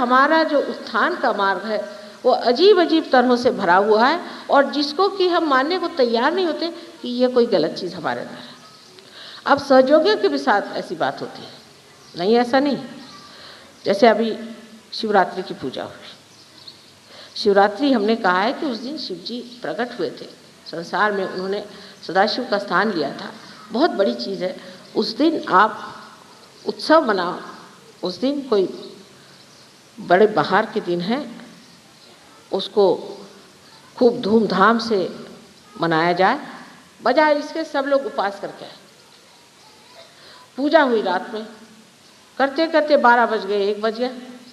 हमारा जो उत्थान का मार्ग है वो अजीब अजीब तरहों से भरा हुआ है, और जिसको कि हम मानने को तैयार नहीं होते कि ये कोई गलत चीज़ हमारे अंदर है। अब सहयोगियों के भी साथ ऐसी बात होती है, नहीं ऐसा नहीं। जैसे अभी शिवरात्रि की पूजा हुई, शिवरात्रि हमने कहा है कि उस दिन शिव जी प्रकट हुए थे संसार में, उन्होंने सदाशिव का स्थान लिया था, बहुत बड़ी चीज़ है। उस दिन आप उत्सव मनाओ, उस दिन कोई बड़े बाहर के दिन है, उसको खूब धूमधाम से मनाया जाए, बजाय इसके सब लोग उपास करके आए। पूजा हुई रात में, करते करते 12 बज गए, 1 बज गया,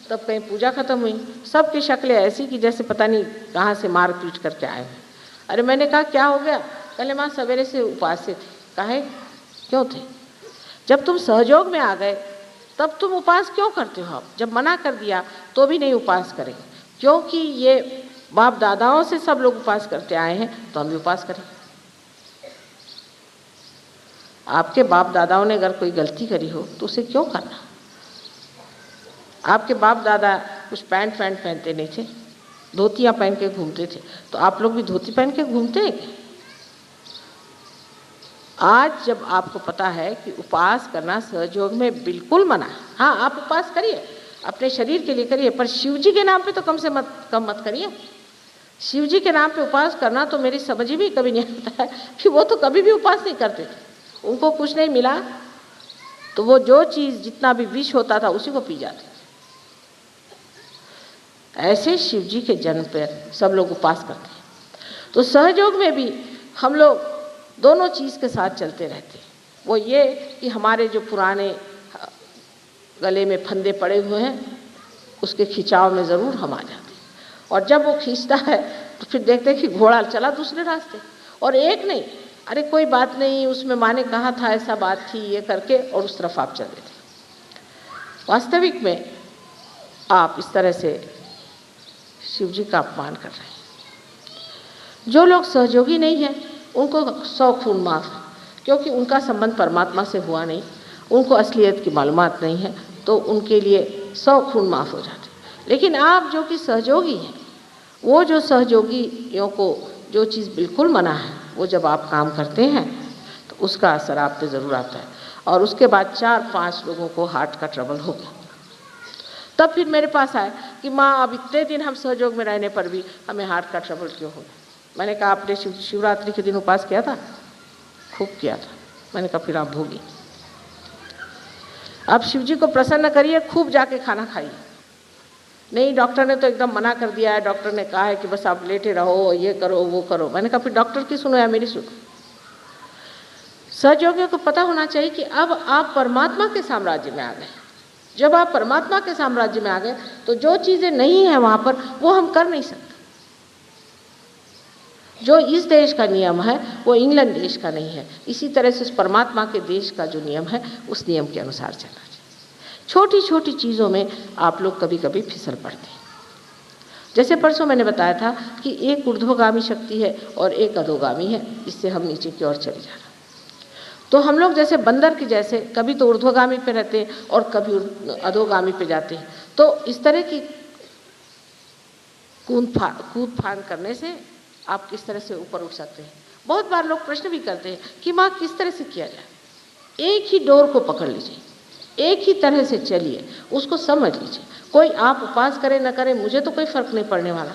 तब कहीं पूजा खत्म हुई। सबकी शक्लें ऐसी कि जैसे पता नहीं कहाँ से मार पीट करके आए हैं। अरे मैंने कहा क्या हो गया? कहले माँ सवेरे से उपास से थे। काहे, क्यों थे? जब तुम सहयोग में आ गए तब तुम उपास क्यों करते हो? आप जब मना कर दिया तो भी नहीं उपास करेंगे, क्योंकि ये बाप दादाओं से सब लोग उपास करते आए हैं, तो हम भी उपास करें। आपके बाप दादाओं ने अगर कोई गलती करी हो तो उसे क्यों करना? आपके बाप दादा कुछ पैंट पहनते नहीं थे, धोतियाँ पहन के घूमते थे, तो आप लोग भी धोती पहन के घूमते हैं? आज जब आपको पता है कि उपास करना सहयोग में बिल्कुल मना है, हाँ आप उपास करिए, अपने शरीर के लिए करिए, पर शिव जी के नाम पे तो कम मत करिए। शिव जी के नाम पे उपास करना तो मेरी समझ भी कभी नहीं आता है कि वो तो कभी भी उपास नहीं करते थे। उनको कुछ नहीं मिला तो वो जो चीज़ जितना भी विष होता था उसी को पी जाते थे। ऐसे शिव जी के जन्म पर सब लोग उपास करते हैं। तो सहयोग में भी हम लोग दोनों चीज़ के साथ चलते रहते हैं। वो ये कि हमारे जो पुराने गले में फंदे पड़े हुए हैं उसके खिंचाव में ज़रूर हम आ जाते हैं, और जब वो खींचता है तो फिर देखते हैं कि घोड़ा चला दूसरे रास्ते, और एक नहीं, अरे कोई बात नहीं, उसमें माँ ने कहा था ऐसा बात थी, ये करके और उस तरफ आप चल रहे थे। वास्तविक में आप इस तरह से शिव जी का अपमान कर रहे हैं। जो लोग सहयोगी नहीं हैं उनको 100 खून माफ़, क्योंकि उनका संबंध परमात्मा से हुआ नहीं, उनको असलियत की मालूमात नहीं है, तो उनके लिए 100 खून माफ़ हो जाते। लेकिन आप जो कि सहयोगी हैं, वो जो सहयोगियों को जो चीज़ बिल्कुल मना है, वो जब आप काम करते हैं तो उसका असर आप पे ज़रूर आता है। और उसके बाद 4-5 लोगों को हार्ट का ट्रबल हो गया, तब फिर मेरे पास आए कि माँ अब इतने दिन हम सहयोग में रहने पर भी हमें हार्ट का ट्रबल क्यों हो गया? मैंने कहा आपने शिवरात्रि के दिन उपास किया था? खूब किया था। मैंने कहा फिर आप भोगी, आप शिव जी को प्रसन्न करिए, खूब जाके खाना खाइए। नहीं, डॉक्टर ने तो एकदम मना कर दिया है, डॉक्टर ने कहा है कि बस आप लेटे रहो, ये करो वो करो। मैंने कहा फिर डॉक्टर की सुनो या मेरी सुनो? सहयोगियों को पता होना चाहिए कि अब आप परमात्मा के साम्राज्य में आ गए। जब आप परमात्मा के साम्राज्य में आ गए तो जो चीज़ें नहीं हैं वहाँ पर वो हम कर नहीं सकते। जो इस देश का नियम है वो इंग्लैंड देश का नहीं है। इसी तरह से उस परमात्मा के देश का जो नियम है उस नियम के अनुसार चलना चाहिए। छोटी छोटी चीज़ों में आप लोग कभी कभी फिसल पड़ते हैं। जैसे परसों मैंने बताया था कि एक ऊर्ध्वगामी शक्ति है और एक अधोगामी है, जिससे हम नीचे की ओर चले जा रहे हैं। तो हम लोग जैसे बंदर के जैसे कभी तो ऊर्ध्वगामी पे रहते हैं और कभी अधोगामी पे जाते हैं। तो इस तरह की कूद फान करने से आप किस तरह से ऊपर उठ सकते हैं। बहुत बार लोग प्रश्न भी करते हैं कि माँ किस तरह से किया जाए। एक ही डोर को पकड़ लीजिए, एक ही तरह से चलिए, उसको समझ लीजिए। कोई आप उपास करें न करें मुझे तो कोई फ़र्क नहीं पड़ने वाला।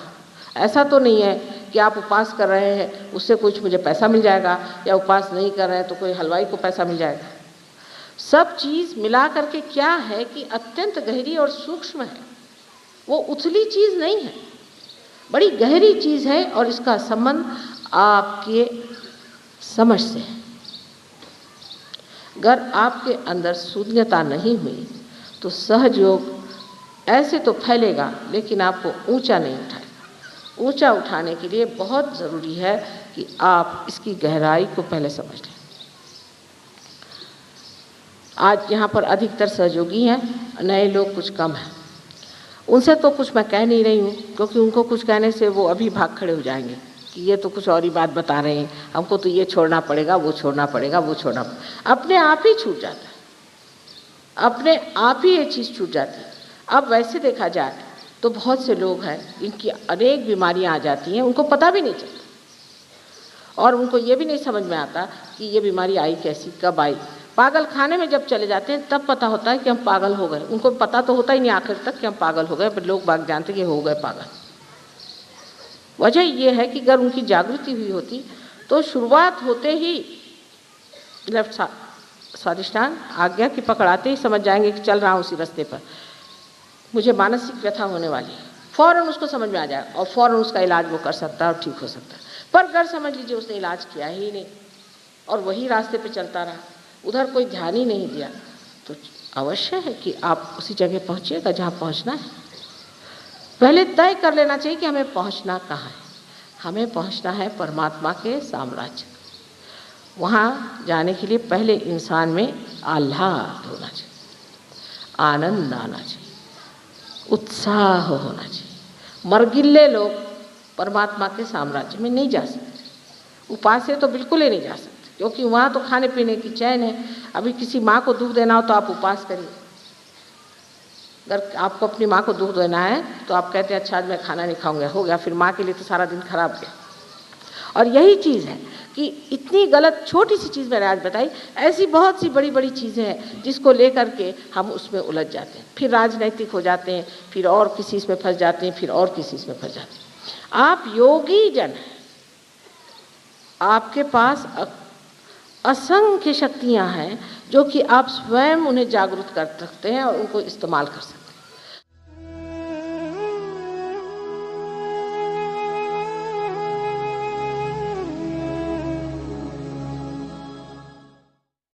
ऐसा तो नहीं है कि आप उपास कर रहे हैं उससे कुछ मुझे पैसा मिल जाएगा, या उपास नहीं कर रहे हैं तो कोई हलवाई को पैसा मिल जाएगा। सब चीज़ मिला करके क्या है कि अत्यंत गहरी और सूक्ष्म है, वो उथली चीज़ नहीं है, बड़ी गहरी चीज़ है, और इसका संबंध आपके समझ से है। अगर आपके अंदर शून्यता नहीं हुई तो सहयोग ऐसे तो फैलेगा लेकिन आपको ऊंचा नहीं उठाएगा। ऊंचा उठाने के लिए बहुत ज़रूरी है कि आप इसकी गहराई को पहले समझ लें। आज यहाँ पर अधिकतर सहयोगी हैं, नए लोग कुछ कम हैं। उनसे तो कुछ मैं कह नहीं रही हूँ, क्योंकि उनको कुछ कहने से वो अभी भाग खड़े हो जाएंगे कि ये तो कुछ और ही बात बता रहे हैं, हमको तो ये छोड़ना पड़ेगा, वो छोड़ना पड़ेगा, वो छोड़ना पड़ेगा। अपने आप ही छूट जाता है, अपने आप ही ये चीज़ छूट जाती है। अब वैसे देखा जाए तो बहुत से लोग हैं इनकी अनेक बीमारियां आ जाती हैं, उनको पता भी नहीं चलता और उनको ये भी नहीं समझ में आता कि ये बीमारी आई कैसी, कब आई। पागल खाने में जब चले जाते हैं तब पता होता है कि हम पागल हो गए। उनको पता तो होता ही नहीं आखिर तक कि हम पागल हो गए, पर लोग बाग जानते कि हो गए पागल। वजह ये है कि अगर उनकी जागृति हुई होती तो शुरुआत होते ही लेफ्ट स्वादिष्टान आज्ञा की पकड़ाते ही समझ जाएंगे कि चल रहा हूँ उसी रास्ते पर, मुझे मानसिक व्यथा होने वाली है, फ़ौरन उसको समझ में आ जाएगा और फ़ौरन उसका इलाज वो कर सकता है और ठीक हो सकता है। पर अगर समझ लीजिए उसने इलाज किया ही नहीं और वही रास्ते पे चलता रहा, उधर कोई ध्यान ही नहीं दिया, तो अवश्य है कि आप उसी जगह पहुँचिएगा जहाँ पहुँचना है। पहले तय कर लेना चाहिए कि हमें पहुँचना कहाँ है। हमें पहुँचना है परमात्मा के साम्राज्य। वहाँ जाने के लिए पहले इंसान में आह्लाद होना चाहिए, आनंद आना चाहिए, उत्साह होना चाहिए। मरगिल्ले लोग परमात्मा के साम्राज्य में नहीं जा सकते, उपास्य तो बिल्कुल ही नहीं जा सकते, क्योंकि वहाँ तो खाने पीने की चैन है। अभी किसी माँ को दूध देना हो तो आप उपवास करिए। अगर आपको अपनी माँ को दूध देना है तो आप कहते हैं अच्छा आज मैं खाना नहीं खाऊंगा, हो गया, फिर माँ के लिए तो सारा दिन खराब गया। और यही चीज़ है कि इतनी गलत छोटी सी चीज़ मैंने आज बताई, ऐसी बहुत सी बड़ी बड़ी चीज़ें हैं जिसको लेकर के हम उसमें उलझ जाते हैं, फिर राजनैतिक हो जाते हैं, फिर और किसी इसमें फंस जाते हैं, फिर और किसी इसमें फंस जाते हैं। आप योगी जन हैं, आपके पास असंख्य शक्तियाँ हैं जो कि आप स्वयं उन्हें जागरूक कर सकते हैं और उनको इस्तेमाल कर सकते हैं।